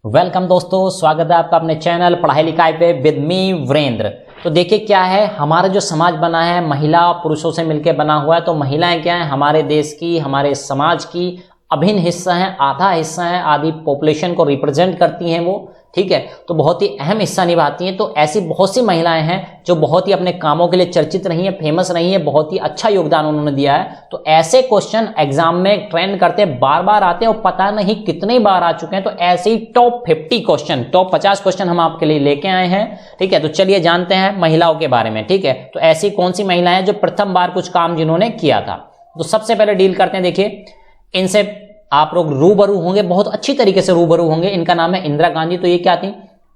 Welcome दोस्तों, स्वागत है आपका अपने चैनल पढ़ाई लिखाई पे विद मी वीरेंद्र। तो देखिए क्या है, हमारा जो समाज बना है महिला और पुरुषों से मिलकर बना हुआ है। तो महिलाएं क्या है, हमारे देश की, हमारे समाज की अभिन्न हिस्सा है, आधा हिस्सा है, आधी पॉपुलेशन को रिप्रेजेंट करती हैं वो, ठीक है। तो बहुत ही अहम हिस्सा निभाती हैं। तो ऐसी बहुत सी महिलाएं हैं जो बहुत ही अपने कामों के लिए चर्चित रही हैं, फेमस रही हैं, बहुत ही अच्छा योगदान उन्होंने दिया है। तो ऐसे क्वेश्चन एग्जाम में ट्रेंड करते बार बार आते हैं और पता नहीं कितने बार आ चुके हैं। तो ऐसे ही टॉप 50 क्वेश्चन, टॉप 50 क्वेश्चन हम आपके लिए लेके आए हैं, ठीक है। तो चलिए जानते हैं महिलाओं के बारे में, ठीक है। तो ऐसी कौन सी महिलाएं जो प्रथम बार कुछ काम जिन्होंने किया था। तो सबसे पहले डील करते हैं, देखिए इनसे आप लोग रूबरू होंगे, बहुत अच्छी तरीके से रूबरू होंगे। इनका नाम है इंदिरा गांधी। तो ये क्या थी?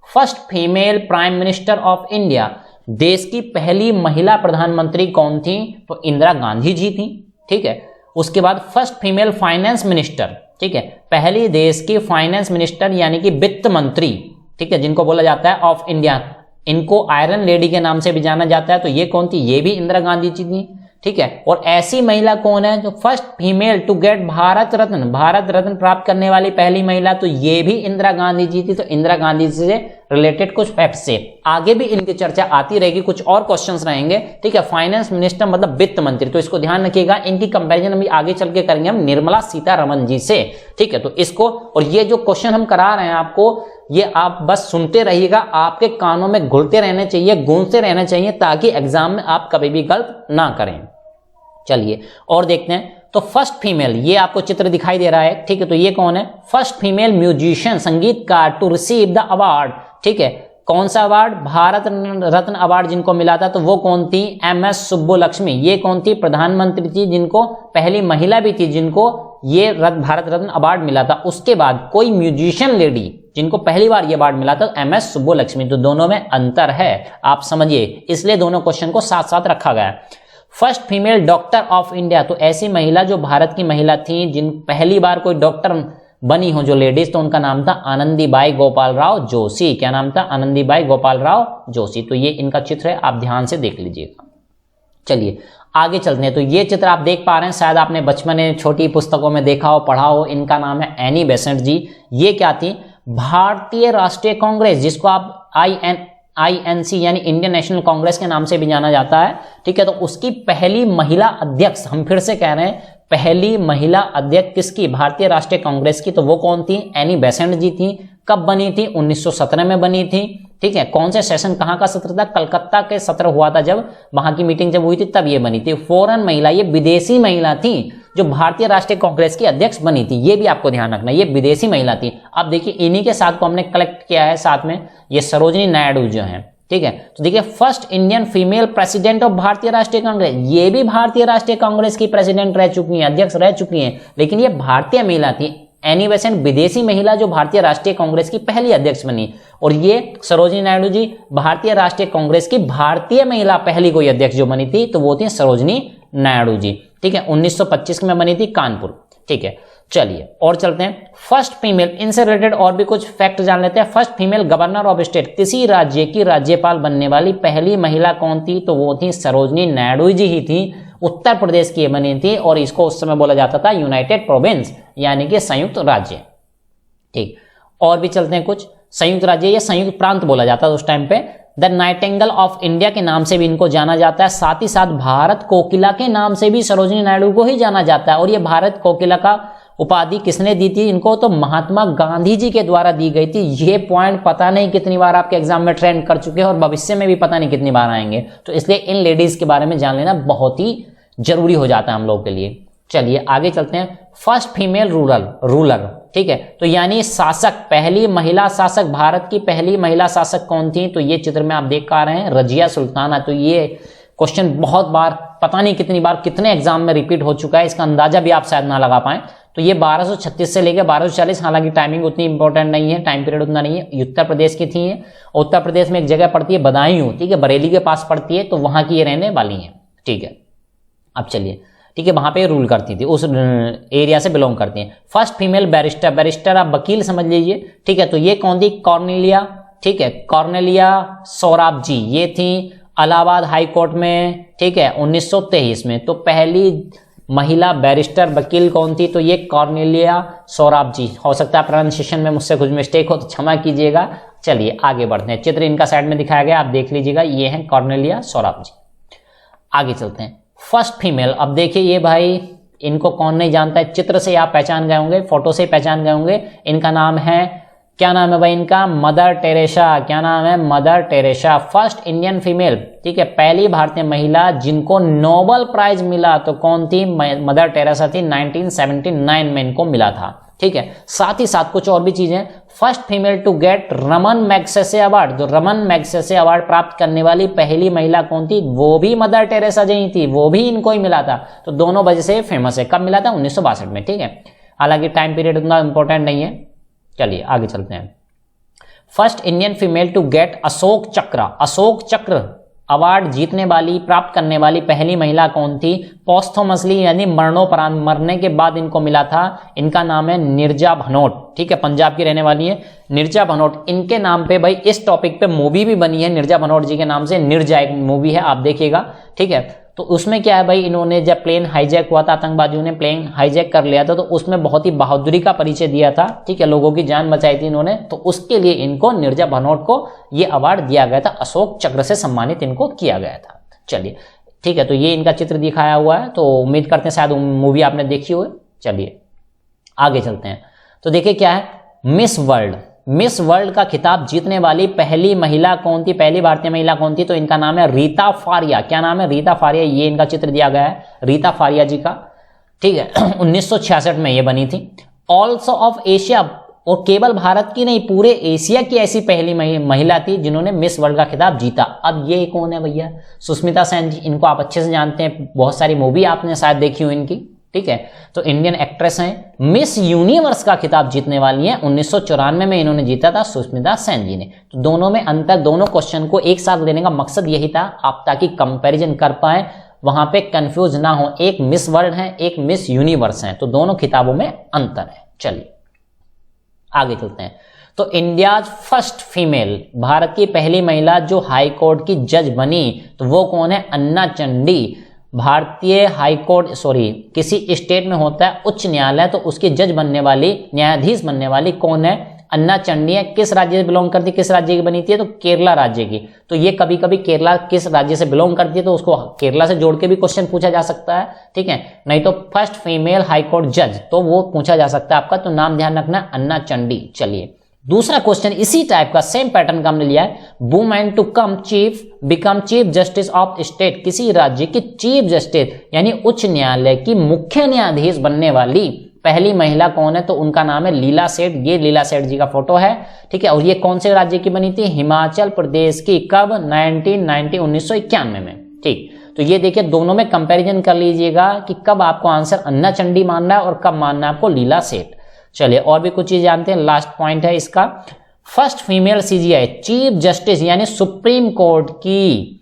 First female prime minister of India. देश की पहली महिला प्रधानमंत्री कौन थी? तो इंदिरा गांधी जी थी, ठीक है। उसके बाद फर्स्ट फीमेल फाइनेंस मिनिस्टर, ठीक है, पहली देश की फाइनेंस मिनिस्टर यानी कि वित्त मंत्री, ठीक है, जिनको बोला जाता है ऑफ इंडिया। इनको आयरन लेडी के नाम से भी जाना जाता है। तो ये कौन थी? ये भी इंदिरा गांधी जी थी, ठीक है। और ऐसी महिला कौन है जो first female to get Bharat Ratna प्राप्त करने वाली पहली महिला? तो ये भी इंदिरा गांधी जी थी। तो इंदिरा गांधी जी से रिलेटेड कुछ फैक्ट्स से आगे भी इनकी चर्चा आती रहेगी, कुछ और क्वेश्चंस रहेंगे, ठीक है। फाइनेंस मिनिस्टर मतलब वित्त मंत्री, तो इसको ध्यान रखिएगा। इनकी कंपैरिजन अभी आगे चल के करेंगे हम निर्मला सीतारमण जी से, ठीक है। तो इसको, और ये जो क्वेश्चन हम करा रहे हैं आपको, ये आप बस सुनते रहिएगा, आपके कानों में घुलते रहने चाहिए, गूंजते रहने चाहिए, ताकि एग्जाम में आप कभी भी गलत ना करें। चलिए और देखते हैं। तो फर्स्ट फीमेल, ये आपको चित्र दिखाई दे रहा है, ठीक है। तो ये कौन है? फर्स्ट फीमेल म्यूजिशियन, संगीतकार टू रिसीव द अवार्ड, ठीक है। कौन सा अवार्ड? भारत रत्न अवार्ड जिनको मिला था। तो वो कौन थी? MS सुब्बुलक्ष्मी। ये कौन थी? प्रधानमंत्री थी, जिनको पहली महिला भी थी जिनको ये भारत रत्न अवार्ड मिला था। उसके बाद कोई म्यूजिशियन लेडी जिनको पहली बार ये अवार्ड मिला था, MS सुब्बुलक्ष्मी। तो दोनों में अंतर है, आप समझिए, इसलिए दोनों क्वेश्चन को साथ साथ रखा गया। First female doctor of India, तो ऐसी महिला जो भारत की महिला थी जिन पहली बार कोई डॉक्टर बनी हो जो लेडीज, तो उनका नाम था आनंदीबाई गोपाल राव जोशी। क्या नाम था? आनंदीबाई गोपाल राव जोशी। तो ये इनका चित्र है, आप ध्यान से देख लीजिएगा। चलिए आगे चलते हैं। तो ये चित्र आप देख पा रहे हैं, शायद आपने बचपन में छोटी पुस्तकों में देखा हो, पढ़ा हो। इनका नाम है एनी बेसेंट जी। ये क्या थी? भारतीय राष्ट्रीय कांग्रेस, जिसको आप INC यानी इंडियन नेशनल कांग्रेस के नाम से भी जाना जाता है, ठीक है। तो उसकी पहली महिला अध्यक्ष, हम फिर से कह रहे हैं, पहली महिला अध्यक्ष किसकी? भारतीय राष्ट्रीय कांग्रेस की। तो वो कौन थी? एनी बेसेंट जी थी। कब बनी थी? 1917 में बनी थी, ठीक है। कौन से सेशन, कहां का सत्र था? कलकत्ता के सत्र हुआ था, जब वहां की मीटिंग जब हुई थी तब ये बनी थी। फॉरेन महिला, ये विदेशी महिला थी जो भारतीय राष्ट्रीय कांग्रेस की अध्यक्ष बनी थी। ये भी आपको ध्यान रखना, ये विदेशी महिला थी। अब देखिए इन्हीं के साथ को हमने कलेक्ट किया है साथ में, ये सरोजिनी नायडू जो है, ठीक है। तो देखिए first Indian female president of भारतीय राष्ट्रीय कांग्रेस, ये भी भारतीय राष्ट्रीय कांग्रेस की प्रेसिडेंट रह चुकी हैं, अध्यक्ष रह चुकी हैं, लेकिन ये भारतीय महिला थी। एनी बेसेंट विदेशी महिला जो भारतीय राष्ट्रीय कांग्रेस की पहली अध्यक्ष बनी। और ये सरोजिनी नायडू जी भारतीय राष्ट्रीय कांग्रेस की भारतीय महिला पहली कोई अध्यक्ष जो बनी थी, तो वो थी सरोजिनी नायडू जी, ठीक है। 1925 में बनी थी, कानपुर, ठीक है। चलिए और चलते हैं। फर्स्ट फीमेल, इनसे रिलेटेड और भी कुछ फैक्ट जान लेते हैं। First female governor of state, किसी राज्य की राज्यपाल बनने वाली पहली महिला कौन थी? तो वो थी सरोजिनी नायडू जी ही थी। उत्तर प्रदेश की बनी थी और इसको उस समय बोला जाता था यूनाइटेड प्रोविंस यानी कि संयुक्त राज्य, ठीक। और भी चलते हैं कुछ। संयुक्त राज्य या संयुक्त प्रांत बोला जाता था उस टाइम पे। द नाइटिंगेल ऑफ इंडिया के नाम से भी इनको जाना जाता है। साथ ही साथ भारत कोकिला के नाम से भी सरोजिनी नायडू को ही जाना जाता है। और ये भारत कोकिला का उपाधि किसने दी थी इनको? तो महात्मा गांधी जी के द्वारा दी गई थी। ये पॉइंट पता नहीं कितनी बार आपके एग्जाम में ट्रेंड कर चुके हैं और भविष्य में भी पता नहीं कितनी बार आएंगे। तो इसलिए इन लेडीज के बारे में जान लेना बहुत ही जरूरी हो जाता है हम लोग के लिए। चलिए आगे चलते हैं। फर्स्ट फीमेल रूलर, ठीक है। तो यानी शासक, पहली महिला शासक, भारत की पहली महिला शासक कौन थी? तो ये चित्र में आप देख पा रहे हैं, रजिया सुल्ताना। तो ये क्वेश्चन बहुत बार, पता नहीं कितनी बार, कितने एग्जाम में रिपीट हो चुका है, इसका अंदाजा भी आप शायद ना लगा पाए। तो ये 1236 से लेकर 1240, हालांकि टाइमिंग उतनी इंपॉर्टेंट नहीं है, टाइम पीरियड उतना नहीं है। उत्तर प्रदेश की थी ये। उत्तर प्रदेश में एक जगह पड़ती है बदायूं, ठीक है, बरेली के पास पड़ती है। तो वहां की ये रहने वाली है, ठीक है। अब चलिए, ठीक है, वहां पे रूल करती थी, उस एरिया से बिलोंग करती हैं। फर्स्ट फीमेल बैरिस्टर, आप वकील समझ लीजिए, ठीक है। तो ये कौन थी? कॉर्नेलिया, ठीक है, कॉर्नेलिया सोराब जी। ये थी इलाहाबाद हाई कोर्ट में, ठीक है, 1923 में। तो पहली महिला बैरिस्टर वकील कौन थी, तो ये कॉर्नेलिया सोराबजी। हो सकता है प्रोनाउंसिएशन में मुझसे कुछ मिस्टेक हो तो क्षमा कीजिएगा। चलिए आगे बढ़ते हैं, चित्र इनका साइड में दिखाया गया, आप देख लीजिएगा, ये हैं कॉर्नेलिया सोराबजी। आगे चलते हैं, फर्स्ट फीमेल। अब देखिए ये भाई, इनको कौन नहीं जानता है, चित्र से आप पहचान गए होंगे, फोटो से पहचान गए होंगे। इनका नाम है, क्या नाम है भाई इनका, मदर टेरेसा। क्या नाम है, mother Teresa. First Indian female, ठीक है, पहली भारतीय महिला जिनको नोबेल प्राइज मिला, तो कौन थी, मदर टेरेसा थी। 1979 में इनको मिला था, ठीक है। साथ ही साथ कुछ और भी चीजें, first female to get Raman Magsaysay award, तो रमन मैग्सेसे अवार्ड प्राप्त करने वाली पहली महिला कौन थी, वो भी मदर टेरेसा जी थी, वो भी इनको ही मिला था। तो दोनों वजह से फेमस है। कब मिला था, 1962 में, ठीक है। हालांकि टाइम पीरियड उतना इंपॉर्टेंट नहीं है। चलिए आगे चलते हैं, first Indian female to get Ashok Chakra, Ashok चक्र अवार्ड जीतने वाली, प्राप्त करने वाली पहली महिला कौन थी, पोस्थुमसली यानी मरणोपरांत, मरने के बाद इनको मिला था। इनका नाम है नीरजा भनोट, ठीक है, पंजाब की रहने वाली है नीरजा भनोट। इनके नाम पे भाई इस टॉपिक पे मूवी भी बनी है नीरजा भनोट जी के नाम से, नीरजा एक मूवी है, आप देखिएगा, ठीक है। तो उसमें क्या है भाई, इन्होंने जब प्लेन हाईजैक हुआ था, आतंकवादियों ने प्लेन हाईजैक कर लिया था, तो उसमें बहुत ही बहादुरी का परिचय दिया था, ठीक है, लोगों की जान बचाई थी इन्होंने। तो उसके लिए इनको, नीरजा भनोट को ये अवार्ड दिया गया था, अशोक चक्र से सम्मानित इनको किया गया था। चलिए ठीक है, तो ये इनका चित्र दिखाया हुआ है, तो उम्मीद करते हैं शायद मूवी आपने देखी हो। चलिए आगे चलते हैं, तो देखिए क्या है, मिस वर्ल्ड, मिस वर्ल्ड का खिताब जीतने वाली पहली महिला कौन थी, पहली भारतीय महिला कौन थी, तो इनका नाम है रीता फारिया। क्या नाम है, रीता फारिया। ये इनका चित्र दिया गया है रीता फारिया जी का, ठीक है। 1966 में ये बनी थी। ऑल्सो ऑफ एशिया, और केवल भारत की नहीं, पूरे एशिया की ऐसी पहली महिला थी जिन्होंने मिस वर्ल्ड का खिताब जीता। अब ये कौन है भैया, सुष्मिता सेन जी। इनको आप अच्छे से जानते हैं, बहुत सारी मूवी आपने शायद देखी हो इनकी, ठीक है। तो इंडियन एक्ट्रेस हैं, मिस यूनिवर्स का खिताब जीतने वाली हैं। 1994 में इन्होंने जीता था, सुष्मिता सेन जी ने। तो दोनों में अंतर, दोनों क्वेश्चन को एक साथ लेने का मकसद यही था, आप ताकि कंपैरिजन कर पाए, वहां पे कंफ्यूज ना हो। एक मिस वर्ल्ड है, एक मिस यूनिवर्स है, तो दोनों किताबों में अंतर है। चलिए आगे चलते हैं, तो इंडिया फर्स्ट फीमेल, भारत की पहली महिला जो हाई कोर्ट की जज बनी, तो वो कौन है, अन्ना चंडी। भारतीय हाई कोर्ट, किसी स्टेट में होता है उच्च न्यायालय, तो उसकी जज बनने वाली, न्यायाधीश बनने वाली कौन है, अन्ना चंडी है। किस राज्य से बिलोंग करती है, किस राज्य की बनी थी, तो केरला राज्य की। तो ये कभी कभी केरला किस राज्य से बिलोंग करती है, तो उसको केरला से जोड़ के भी क्वेश्चन पूछा जा सकता है, ठीक है। नहीं तो फर्स्ट फीमेल हाई कोर्ट जज, तो वो पूछा जा सकता है आपका, तो नाम ध्यान रखना, अन्ना चंडी। चलिए दूसरा क्वेश्चन इसी टाइप का, सेम पैटर्न का हमने लिया है। Women to become chief justice of state, किसी राज्य की चीफ जस्टिस यानी उच्च न्यायालय की मुख्य न्यायाधीश बनने वाली पहली महिला कौन है, तो उनका नाम है लीला सेठ। ये लीला सेठ जी का फोटो है, ठीक है। और ये कौन से राज्य की बनी थी, हिमाचल प्रदेश की। कब, 1991 में, ठीक। तो ये देखिए, दोनों में कंपैरिजन कर लीजिएगा कि कब आपको आंसर अन्ना चंडी मानना है और कब मानना है आपको लीला सेठ। चलिए और भी कुछ चीज जानते हैं, लास्ट पॉइंट है इसका। First female CGI chief justice यानी सुप्रीम कोर्ट की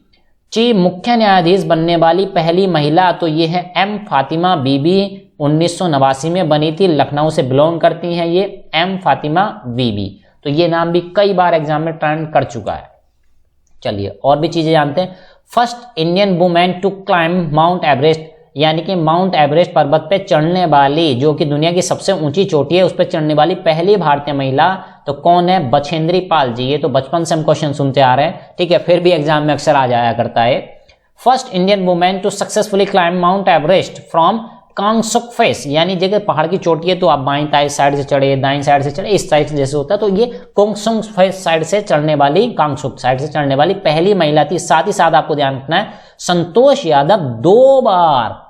चीफ मुख्य न्यायाधीश बनने वाली पहली महिला, तो ये है एम फातिमा बीबी। 1989 में बनी थी, लखनऊ से बिलोंग करती हैं ये, एम फातिमा बीबी। तो ये नाम भी कई बार एग्जाम में ट्रेंड कर चुका है। चलिए और भी चीजें जानते हैं। First Indian women to climb Mount Everest, यानी कि माउंट एवरेस्ट पर्वत पे चढ़ने वाली, जो कि दुनिया की सबसे ऊंची चोटी है, उस पर चढ़ने वाली पहली भारतीय महिला तो कौन है, बछेंद्री पाल जी। ये तो बचपन से हम क्वेश्चन सुनते आ रहे हैं, ठीक है, फिर भी एग्जाम में अक्सर आ जाया करता है। First Indian women to successfully climb Mount Everest from Kangshung face, यानी जगह पहाड़ की चोटी है तो आप बाईं साइड से चढ़े, दाईं साइड से चढ़े, इस साइड से जैसे होता है, तो ये कांगसुक फेस साइड से चढ़ने वाली, कांगसुक साइड से चढ़ने वाली पहली महिला थी। साथ ही साथ आपको ध्यान रखना है, संतोष यादव 2 बार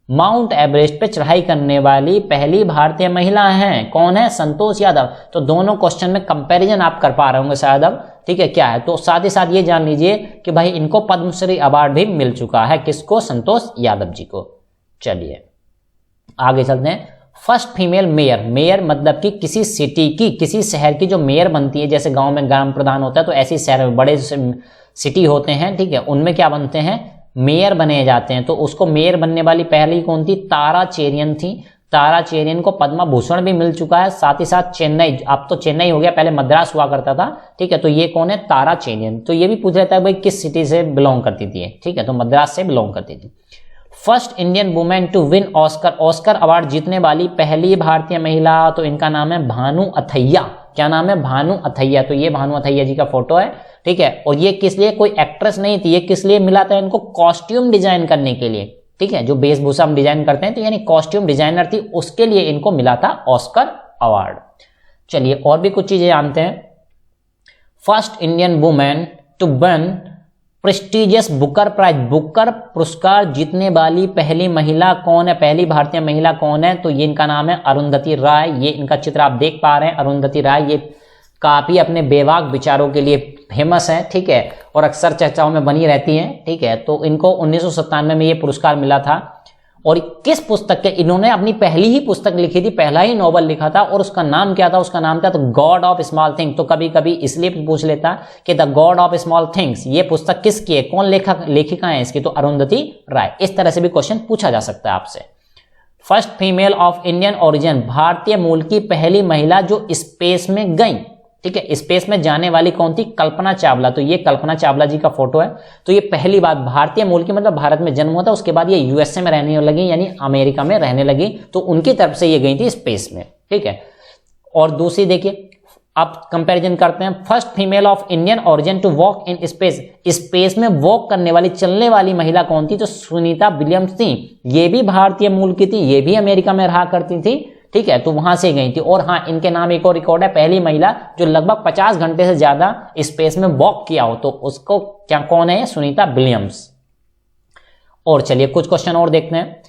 माउंट एवरेस्ट पे चढ़ाई करने वाली पहली भारतीय महिला हैं। कौन है, संतोष यादव। तो दोनों क्वेश्चन में कंपैरिजन आप कर पा रहे होंगे शायद अब, ठीक है, क्या है। तो साथ ही साथ ये जान लीजिए कि भाई इनको पद्मश्री अवार्ड भी मिल चुका है, किसको, संतोष यादव जी को। चलिए आगे चलते हैं। फर्स्ट फीमेल मेयर, मेयर मतलब कि किसी सिटी की, किसी शहर की जो मेयर बनती है, जैसे गांव में ग्राम प्रधान होता है, तो ऐसे शहर में बड़े सिटी होते हैं, ठीक है, उनमें क्या बनते हैं, मेयर बने जाते हैं। तो उसको मेयर बनने वाली पहली कौन थी, तारा चेरियन थी। तारा चेरियन को पद्म भूषण भी मिल चुका है। साथ ही साथ चेन्नई, अब तो चेन्नई हो गया, पहले मद्रास हुआ करता था, ठीक है। तो ये कौन है, तारा चेरियन। तो ये भी पूछ लेता है भाई किस सिटी से बिलोंग करती थी, ठीक है, तो मद्रास से बिलोंग करती थी। First Indian women to win Oscar, Oscar award जीतने वाली पहली भारतीय महिला, तो इनका नाम है भानु अथैया। क्या नाम है? भानु अथैया। तो ये भानु अथैया जी का फोटो है, ठीक है। और ये किस लिए? कोई एक्ट्रेस नहीं थी, ये किस लिए मिला था इनको? कॉस्ट्यूम डिजाइन करने के लिए, ठीक है। जो वेशभूषा हम डिजाइन करते हैं, तो यानी कॉस्ट्यूम डिजाइनर थी, उसके लिए इनको मिला था ऑस्कर अवार्ड। चलिए और भी कुछ चीजें जानते हैं। First Indian women to win prestigious Booker prize, Booker पुरस्कार जीतने वाली पहली महिला कौन है? पहली भारतीय महिला कौन है? तो ये इनका नाम है अरुंधति राय। ये इनका चित्र आप देख पा रहे हैं, अरुंधति राय। ये काफी अपने बेबाक विचारों के लिए फेमस है, ठीक है, और अक्सर चर्चाओं में बनी रहती हैं, ठीक है। तो इनको 1997 में ये पुरस्कार मिला था। और किस पुस्तक के? इन्होंने अपनी पहली ही पुस्तक लिखी थी, पहला ही नॉवल लिखा था, और उसका नाम क्या था? उसका नाम था the God of small things. तो कभी कभी इसलिए पूछ लेता कि the God of small things ये पुस्तक किसकी है, कौन लेखिका है इसकी? तो अरुंधति राय। इस तरह से भी क्वेश्चन पूछा जा सकता है आपसे। First female of Indian origin, भारतीय मूल की पहली महिला जो स्पेस में गई, ठीक है। स्पेस में जाने वाली कौन थी? कल्पना चावला। तो ये कल्पना चावला जी का फोटो है। तो ये पहली बात भारतीय मूल की, मतलब भारत में जन्म हुआ था, उसके बाद ये यूएसए में रहने लगी, यानी अमेरिका में रहने लगी, तो उनकी तरफ से ये गई थी स्पेस में, ठीक है। और दूसरी देखिए, अब कंपैरिजन करते हैं। First female of Indian origin to walk in space, space में वॉक करने वाली, चलने वाली महिला कौन थी? तो सुनीता विलियम्स थी। ये भी भारतीय मूल की थी, ये भी अमेरिका में रहा करती थी, ठीक है। तो वहां से गई थी। और हाँ, इनके नाम एक और रिकॉर्ड है, पहली महिला जो लगभग 50 घंटे से ज्यादा स्पेस में वॉक किया हो, तो उसको क्या, कौन है? सुनीता विलियम्स। और चलिए कुछ क्वेश्चन और देखते हैं।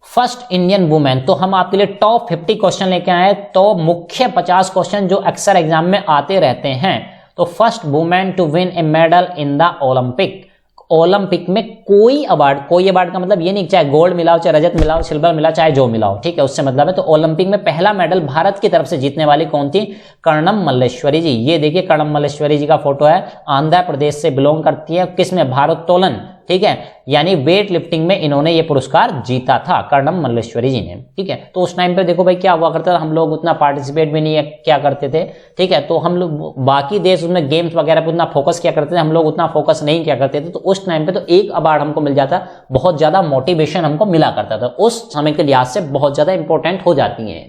फर्स्ट इंडियन वुमेन, तो हम आपके लिए टॉप 50 क्वेश्चन लेके आए, तो मुख्य 50 क्वेश्चन जो अक्सर एग्जाम में आते रहते हैं। तो first women to win a medal in the Olympic, Olympic में कोई अवार्ड का मतलब ये नहीं चाहे गोल्ड मिला हो, चाहे रजत मिला हो, सिल्वर मिला, चाहे जो मिला हो, ठीक है, उससे मतलब है। तो ओलंपिक में पहला मेडल भारत की तरफ से जीतने वाली कौन थी? कर्णम मल्लेश्वरी जी। ये देखिए कर्णम मल्लेश्वरी जी का फोटो है, आंध्र प्रदेश से बिलोंग करती है। किसमें? भारोत्तोलन, ठीक है, यानी वेट लिफ्टिंग में इन्होंने ये पुरस्कार जीता था, कर्णम मल्लेश्वरी जी ने, ठीक है। तो उस टाइम पे देखो भाई क्या हुआ करता था, हम लोग उतना पार्टिसिपेट भी नहीं क्या करते थे, ठीक है। तो हम लोग, बाकी देश उसमें गेम्स वगैरह पे उतना फोकस किया करते थे, हम लोग उतना फोकस नहीं किया करते थे। तो उस टाइम पे तो एक अवार्ड हमको मिल जाता, बहुत ज्यादा मोटिवेशन हमको मिला करता था, उस समय के लिहाज से बहुत ज्यादा इंपॉर्टेंट हो जाती है,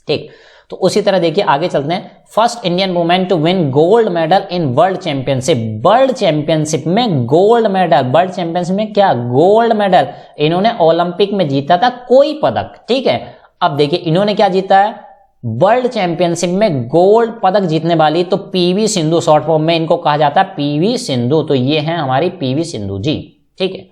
ठीक। तो उसी तरह देखिए आगे चलते हैं। First Indian women to win gold medal in world championship, world championship में गोल्ड मेडल, वर्ल्ड चैंपियनशिप में क्या? गोल्ड मेडल इन्होंने ओलंपिक में जीता था, कोई पदक, ठीक है। अब देखिए इन्होंने क्या जीता है? वर्ल्ड चैंपियनशिप में गोल्ड पदक जीतने वाली, तो पीवी सिंधु, शॉर्ट फॉर्म में इनको कहा जाता है पीवी सिंधु। तो ये है हमारी पीवी सिंधु जी, ठीक है।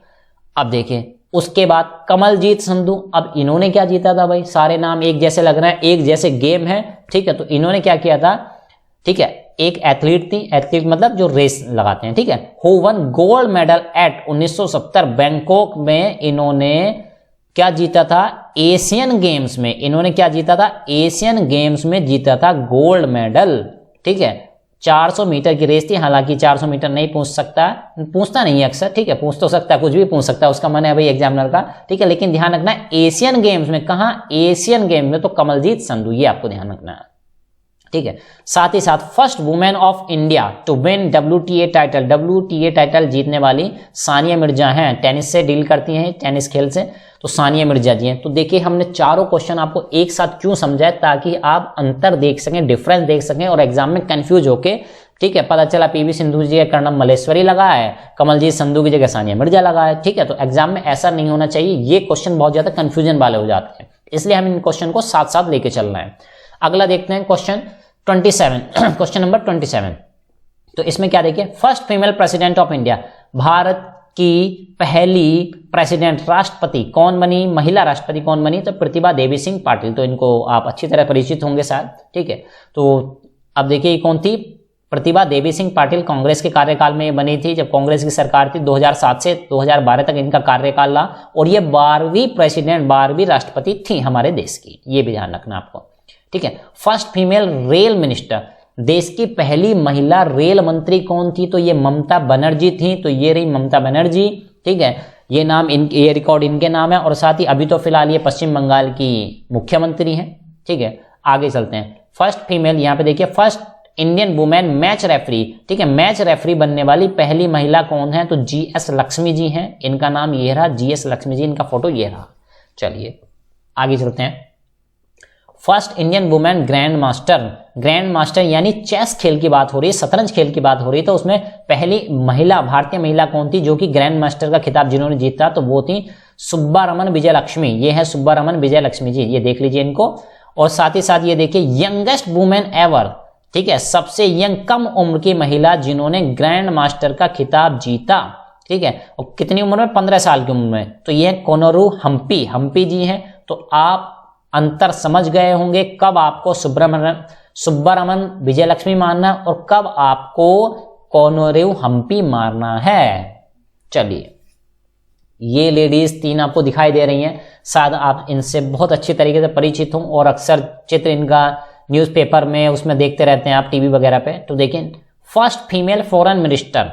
अब देखिए उसके बाद कमलजीत संधू, अब इन्होंने क्या जीता था भाई? सारे नाम एक जैसे लग रहे हैं, एक जैसे गेम है, ठीक है। तो इन्होंने क्या किया था? ठीक है, एक एथलीट थी, एथलीट मतलब जो रेस लगाते हैं, ठीक है। Who one gold medal at 1970 Bangkok में इन्होंने क्या जीता था? एशियन गेम्स में इन्होंने क्या जीता था? एशियन गेम्स में जीता था गोल्ड मेडल, ठीक है। 400 मीटर की रेस थी, हालांकि 400 मीटर नहीं पूछता नहीं अक्सर, ठीक है, पूछ तो सकता है, कुछ भी पूछ सकता है, उसका मन है भाई एग्जामिनर का, ठीक है। लेकिन ध्यान रखना एशियन गेम्स में, कहां? एशियन गेम्स में, तो कमलजीत संधू, ये आपको ध्यान रखना है, ठीक है। साथ ही साथ first women of India to win WTA title, WTA title जीतने वाली सानिया मिर्जा हैं, टेनिस से डील करती हैं, टेनिस खेल से, तो सानिया मिर्जा जी हैं। तो देखिए हमने चारों क्वेश्चन आपको एक साथ क्यों समझाए, ताकि आप अंतर देख सकें, डिफरेंस देख सकें, और एग्जाम में कंफ्यूज होके, ठीक है, पता चला पीवी सिंधु जी का कर्णम मल्लेश्वरी लगा है, कमलजीत संधू की जगह सानिया मिर्जा लगा है, ठीक है। तो एग्जाम में ऐसा नहीं होना चाहिए, ये क्वेश्चन बहुत ज्यादा कंफ्यूजन वाले हो जाते हैं, इसलिए हम इन क्वेश्चन को साथ साथ लेके चल रहे हैं। अगला देखते हैं क्वेश्चन 27, क्वेश्चन नंबर 27। तो इसमें क्या देखिए, first female president of India, Bharat की पहली प्रेसिडेंट, राष्ट्रपति कौन बनी, महिला राष्ट्रपति कौन बनी? तो प्रतिभा देवी सिंह पाटिल। तो इनको आप अच्छी तरह परिचित होंगे शायद, ठीक है। तो अब देखिए कौन थी? प्रतिभा देवी सिंह पाटिल कांग्रेस के कार्यकाल में बनी थी, जब कांग्रेस की सरकार थी। 2007 से 2012 तक इनका कार्यकाल रहा, और ये 12वीं प्रेसिडेंट, 12वीं राष्ट्रपति थी हमारे देश की, ये भी ध्यान रखना आपको, ठीक है। फर्स्ट फीमेल रेल मिनिस्टर, देश की पहली महिला रेल मंत्री कौन थी? तो ये ममता बनर्जी थी, तो ये रही ममता बनर्जी, ठीक है। ये नाम ये रिकॉर्ड इनके नाम है, और साथ ही अभी तो फिलहाल ये पश्चिम बंगाल की मुख्यमंत्री हैं, ठीक है। आगे चलते हैं। फर्स्ट फीमेल, यहाँ पे देखिए first Indian women match referee, ठीक है, मैच रेफरी बनने वाली पहली महिला कौन है? तो जीएस लक्ष्मी जी हैं, इनका नाम ये रहा, जीएस लक्ष्मी जी, इनका फोटो ये रहा। चलिए आगे चलते हैं। First Indian women grand master यानी चेस खेल की बात हो रही है, शतरंज खेल की बात हो रही है, तो उसमें पहली महिला, भारतीय महिला कौन थी जो कि ग्रैंड मास्टर का खिताब जिन्होंने जीता? तो वो थी सुब्बारमन विजयलक्ष्मी। ये है सुब्बारमन विजयलक्ष्मी जी, ये देख लीजिए इनको। और साथ ही साथ ये देखिए यंगेस्ट वुमेन एवर, ठीक है, सबसे यंग, कम उम्र की महिला जिन्होंने ग्रैंड मास्टर का खिताब जीता, ठीक है, और कितनी उम्र में? 15 साल की उम्र में। तो ये कोनोरू हम्पी जी हैं। तो आप अंतर समझ गए होंगे कब आपको सुब्बारमन विजयलक्ष्मी मारना और कब आपको कोनोरू हम्पी मारना है। चलिए ये लेडीज 3 आपको दिखाई दे रही हैं, शायद आप इनसे बहुत अच्छी तरीके से परिचित हों और अक्सर चित्र इनका न्यूज़पेपर में उसमें देखते रहते हैं आप, टीवी वगैरह पे। तो देखिए, फर्स्ट फीमेल फॉरेन मिनिस्टर,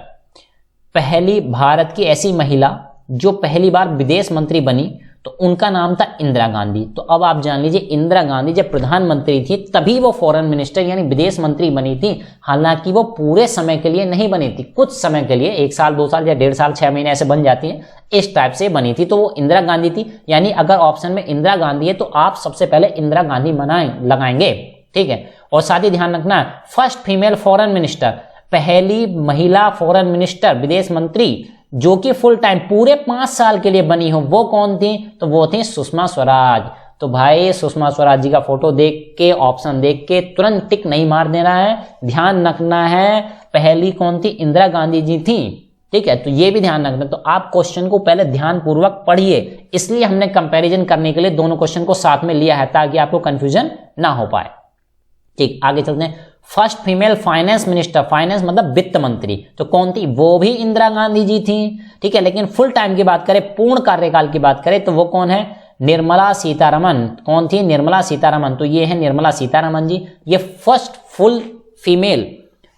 पहली भारत की ऐसी महिला जो पहली बार विदेश मंत्री बनी, तो उनका नाम था इंदिरा गांधी। तो अब आप जान लीजिए, इंदिरा गांधी जब प्रधानमंत्री थी तभी वो फॉरेन मिनिस्टर यानी विदेश मंत्री बनी थी। हालांकि वो पूरे समय के लिए नहीं बनी थी, कुछ समय के लिए, 1 साल 2 साल या 1.5 साल 6 महीने ऐसे बन जाती है, इस टाइप से बनी थी। तो वो इंदिरा गांधी थी। यानी अगर ऑप्शन में इंदिरा गांधी है तो आप सबसे पहले इंदिरा गांधी लगाएंगे, ठीक है। और साथ ही ध्यान रखना, फर्स्ट फीमेल फॉरेन मिनिस्टर, पहली महिला फॉरेन मिनिस्टर, विदेश मंत्री जो कि फुल टाइम पूरे 5 साल के लिए बनी हो, वो कौन थी? तो वो थी सुषमा स्वराज। तो भाई सुषमा स्वराज जी का फोटो देख के, ऑप्शन देख के तुरंत टिक नहीं मार देना है, ध्यान रखना है पहली कौन थी? इंदिरा गांधी जी थी, ठीक है। तो ये भी ध्यान रखना। तो आप क्वेश्चन को पहले ध्यान पूर्वक पढ़िए, इसलिए हमने कंपैरिजन करने के लिए दोनों क्वेश्चन को साथ में लिया है ताकि आपको कंफ्यूजन ना हो पाए। ठीक, आगे चलते हैं। First female finance minister, finance मतलब वित्त मंत्री, तो कौन थी? वो भी इंदिरा गांधी जी थी, ठीक है। लेकिन फुल टाइम की बात करें, पूर्ण कार्यकाल की बात करें, तो वो कौन है? निर्मला सीतारमन। कौन थी? निर्मला सीतारमन। तो ये है निर्मला सीतारमन जी, ये फर्स्ट फुल फीमेल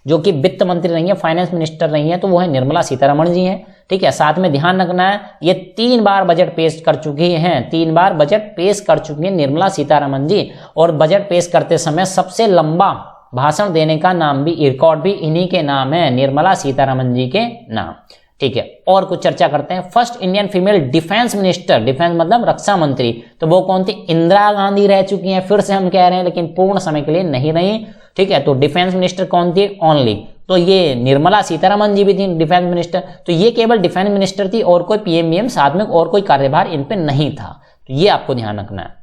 जो कि वित्त मंत्री रही है, फाइनेंस मिनिस्टर रही है, तो वो है निर्मला सीतारमन जी हैं, ठीक है। साथ में ध्यान रखना है, ये 3 बार बजट पेश कर चुकी हैं, 3 बार बजट पेश कर चुकी हैं निर्मला सीतारमन जी। और बजट पेश करते समय सबसे लंबा भाषण देने का नाम भी, रिकॉर्ड भी इन्हीं के नाम है, निर्मला सीतारमन जी के नाम, ठीक है। और कुछ चर्चा करते हैं। First Indian female defence minister, defence मतलब रक्षा मंत्री, तो वो कौन थी? इंदिरा गांधी रह चुकी हैं, फिर से हम कह रहे हैं, लेकिन पूर्ण समय के लिए नहीं रही, ठीक है। तो डिफेंस मिनिस्टर कौन थी? ओनली, तो ये निर्मला सीतारमन जी भी थी डिफेंस मिनिस्टर। तो ये केवल डिफेंस मिनिस्टर थी और कोई पीएम साथ में और कोई कार्यभार इन पे नहीं था, तो ये आपको ध्यान रखना है।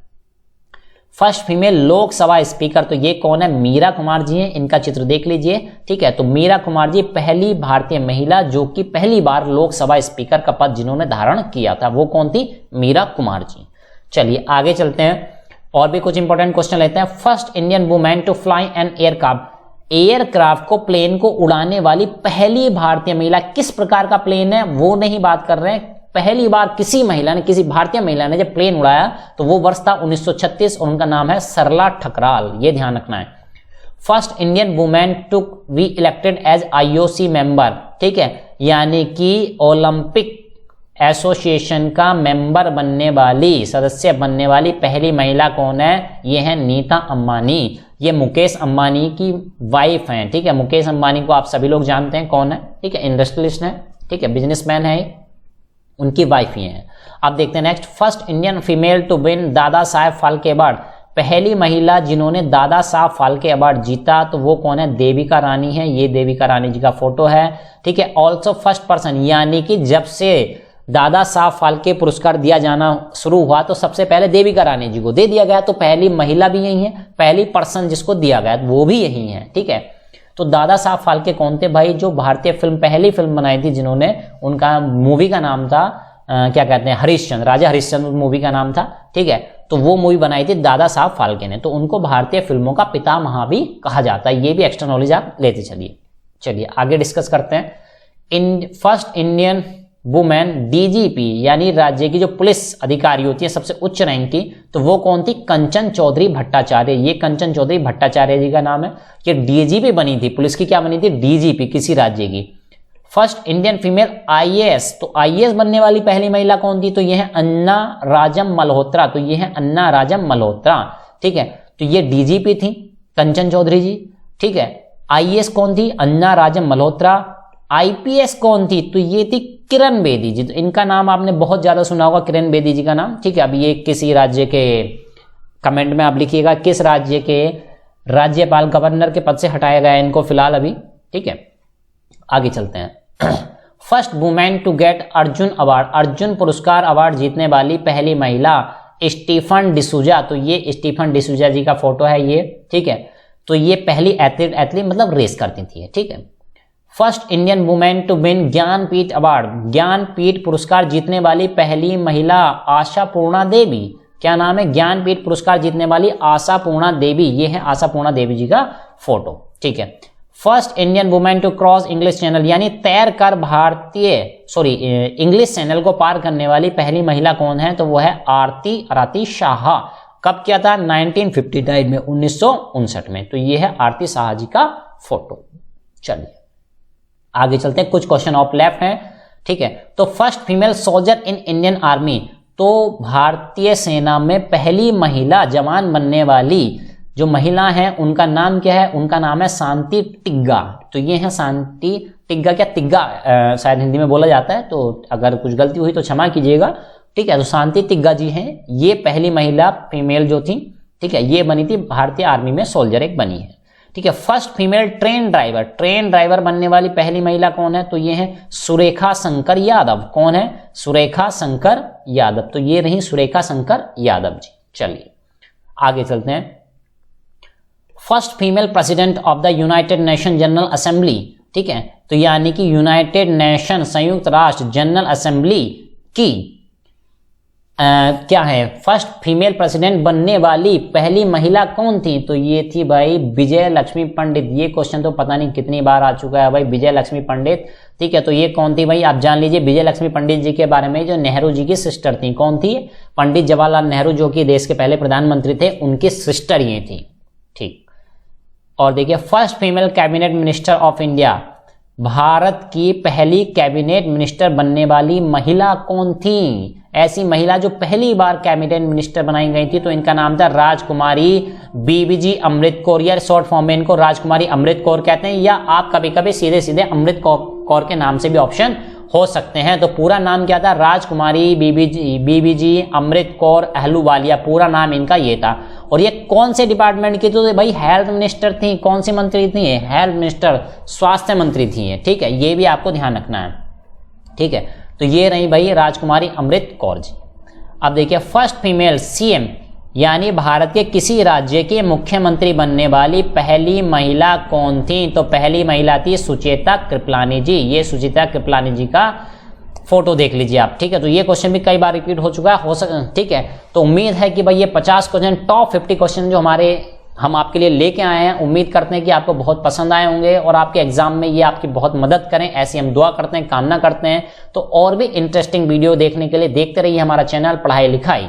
फर्स्ट फीमेल लोकसभा स्पीकर, तो ये कौन है? मीरा कुमार जी हैं, इनका चित्र देख लीजिए, ठीक है। तो मीरा कुमार जी पहली भारतीय महिला जो कि पहली बार लोकसभा स्पीकर का पद जिन्होंने धारण किया था, वो कौन थी? मीरा कुमार जी। चलिए आगे चलते हैं और भी कुछ इंपॉर्टेंट क्वेश्चन लेते हैं। First Indian women to fly an aircraft को, प्लेन को उड़ाने वाली पहली भारतीय महिला, किस प्रकार का प्लेन है वो नहीं बात कर रहे हैं, पहली बार किसी महिला ने, किसी भारतीय महिला ने जब प्लेन उड़ाया तो वो वर्ष था 1936 और उनका नाम है सरला ठकराल, ये ध्यान रखना है। First Indian women to be elected as IOC member, ठीक है, यानी कि ओलंपिक एसोसिएशन का मेंबर बनने वाली, सदस्य बनने वाली पहली महिला कौन है? ये है नीता अंबानी। ये मुकेश अंबानी की वाइफ हैं, ठीक है। मुकेश अंबानी को आप सभी लोग जानते हैं कौन है, ठीक है, इंडस्ट्रियलिस्ट है, ठीक है, बिजनेसमैन है, उनकी वाइफ ये है। अब देखते हैं next. First Indian female to win Dada Saheb Phalke award, पहली महिला जिन्होंने दादा साहब फाल्के अवार्ड जीता, तो वो कौन है? देविका रानी है, ये देविका रानी जी का फोटो है, ठीक है। ऑल्सो फर्स्ट पर्सन, यानी कि जब से दादा साहब फाल्के पुरस्कार दिया जाना शुरू हुआ तो सबसे पहले देविका रानी जी को दे दिया गया, तो पहली महिला भी यही है, पहली पर्सन जिसको दिया गया वो भी यही है, ठीक है। तो दादा साहब फाल्के कौन थे भाई? जो भारतीय फिल्म, पहली फिल्म बनाई थी जिन्होंने, उनका मूवी का नाम था क्या कहते हैं, हरिश्चंद्र, राजा हरिश्चंद्र मूवी का नाम था, ठीक है। तो वो मूवी बनाई थी दादा साहब फाल्के ने, तो उनको भारतीय फिल्मों का पितामह भी कहा जाता है। ये भी एक्स्ट्रा नॉलेज आप लेते चलिए। चलिए आगे डिस्कस करते हैं। फर्स्ट इंडियन वुमेन डीजीपी, यानी राज्य की जो पुलिस अधिकारी होती है सबसे उच्च रैंक की, तो वो कौन थी? कंचन चौधरी भट्टाचार्य। ये कंचन चौधरी भट्टाचार्य जी का नाम है। ये डीजीपी बनी थी, पुलिस की क्या बनी थी? डीजीपी, किसी राज्य की। फर्स्ट इंडियन फीमेल आईएएस, तो आईएएस बनने वाली पहली महिला कौन थी? तो ये है अन्ना राजम मल्होत्रा। तो ये है अन्ना राजम मल्होत्रा, ठीक है। तो ये डीजीपी थी कंचन चौधरी जी, ठीक है। आईएएस कौन थी? अन्ना राजम मल्होत्रा। आईपीएस कौन थी? तो ये थी किरण बेदी जी। तो इनका नाम आपने बहुत ज्यादा सुना होगा, किरण बेदी जी का नाम, ठीक है। अब ये किसी राज्य के, कमेंट में आप लिखिएगा किस राज्य के राज्यपाल गवर्नर के पद से हटाया गया इनको फिलहाल अभी, ठीक है। आगे चलते हैं। First women to get Arjun award, Arjun पुरस्कार अवार्ड जीतने वाली पहली महिला स्टीफन डिसूजा। तो ये स्टीफन डिसूजा जी का फोटो है ये, ठीक है। तो ये पहली एथलीट मतलब रेस करती थी, ठीक है। First Indian women to win Jnanpith award, Jnanpith पुरस्कार जीतने वाली पहली महिला आशापूर्णा देवी। क्या नाम है? ज्ञानपीठ पुरस्कार जीतने वाली आशापूर्णा देवी। ये है आशापूर्णा देवी जी का फोटो, ठीक है। First Indian women to cross English Channel, यानी तैर कर इंग्लिश चैनल को पार करने वाली पहली महिला कौन है? तो वो है आरती शाह। कब किया था? 1959 में, 1959 में। तो ये है आरती शाह जी का फोटो। चलिए आगे चलते हैं, कुछ क्वेश्चन ऑफ लेफ्ट हैं, ठीक है। तो first female soldier in Indian army, तो भारतीय सेना में पहली महिला जवान बनने वाली जो महिला है उनका नाम क्या है? उनका नाम है शांति टिग्गा। तो ये है शांति टिग्गा, क्या तिग्गा शायद हिंदी में बोला जाता है, तो अगर कुछ गलती हुई तो क्षमा कीजिएगा, ठीक है। तो शांति टिग्गा जी हैं, ये पहली महिला फीमेल जो थी, ठीक है, ये बनी थी भारतीय आर्मी में, सोल्जर एक बनी है, ठीक है। फर्स्ट फीमेल ट्रेन ड्राइवर बनने वाली पहली महिला कौन है? तो ये है सुरेखा शंकर यादव। कौन है? सुरेखा शंकर यादव। तो ये रही सुरेखा शंकर यादव जी। चलिए आगे चलते हैं। First female president of the United nation general assembly, ठीक है। तो यानी कि यूनाइटेड नेशन संयुक्त राष्ट्र जनरल असेंबली की क्या है? फर्स्ट फीमेल प्रेसिडेंट बनने वाली पहली महिला कौन थी? तो ये थी भाई विजय लक्ष्मी पंडित। ये क्वेश्चन तो पता नहीं कितनी बार आ चुका है भाई, विजय लक्ष्मी पंडित, ठीक है। तो ये कौन थी भाई? आप जान लीजिए विजय लक्ष्मी पंडित जी के बारे में, जो नेहरू जी की सिस्टर थी। कौन थी? पंडित जवाहरलाल नेहरू, जो कि देश के पहले प्रधानमंत्री थे, उनकी सिस्टर ये थी, ठीक। और देखिए first female cabinet minister of India, Bharat की पहली कैबिनेट मिनिस्टर बनने वाली महिला कौन थी? ऐसी महिला जो पहली बार कैबिनेट मिनिस्टर बनाई गई थी, तो इनका नाम था राजकुमारी बीबीजी अमृत कौर, या शॉर्ट फॉर्म में इनको राजकुमारी अमृत कौर कहते हैं, या आप कभी कभी सीधे सीधे अमृत कौर के नाम से भी ऑप्शन हो सकते हैं। तो पूरा नाम क्या था? राजकुमारी बीबीजी अमृत कौर अहलूवालिया, पूरा नाम इनका ये था। और ये कौन से डिपार्टमेंट की? तो भाई हेल्थ मिनिस्टर थी। कौन सी मंत्री थी? हेल्थ मिनिस्टर, स्वास्थ्य मंत्री थी, ठीक है। ये भी आपको ध्यान रखना है, ठीक है। तो ये रही भाई राजकुमारी अमृत कौर जी। अब देखिए फर्स्ट फीमेल सीएम, यानी भारत के किसी राज्य के मुख्यमंत्री बनने वाली पहली महिला कौन थी? तो पहली महिला थी सुचेता कृपलानी जी। ये सुचेता कृपलानी जी का फोटो देख लीजिए आप, ठीक है। तो ये क्वेश्चन भी कई बार रिपीट हो चुका है, ठीक है। तो उम्मीद है कि भाई ये 50 क्वेश्चन, टॉप 50 क्वेश्चन जो हम आपके लिए लेके आए हैं, उम्मीद करते हैं कि आपको बहुत पसंद आए होंगे और आपके एग्जाम में ये आपकी बहुत मदद करें, ऐसी हम दुआ करते हैं, कामना करते हैं। तो और भी इंटरेस्टिंग वीडियो देखने के लिए देखते रहिए हमारा चैनल पढ़ाई लिखाई।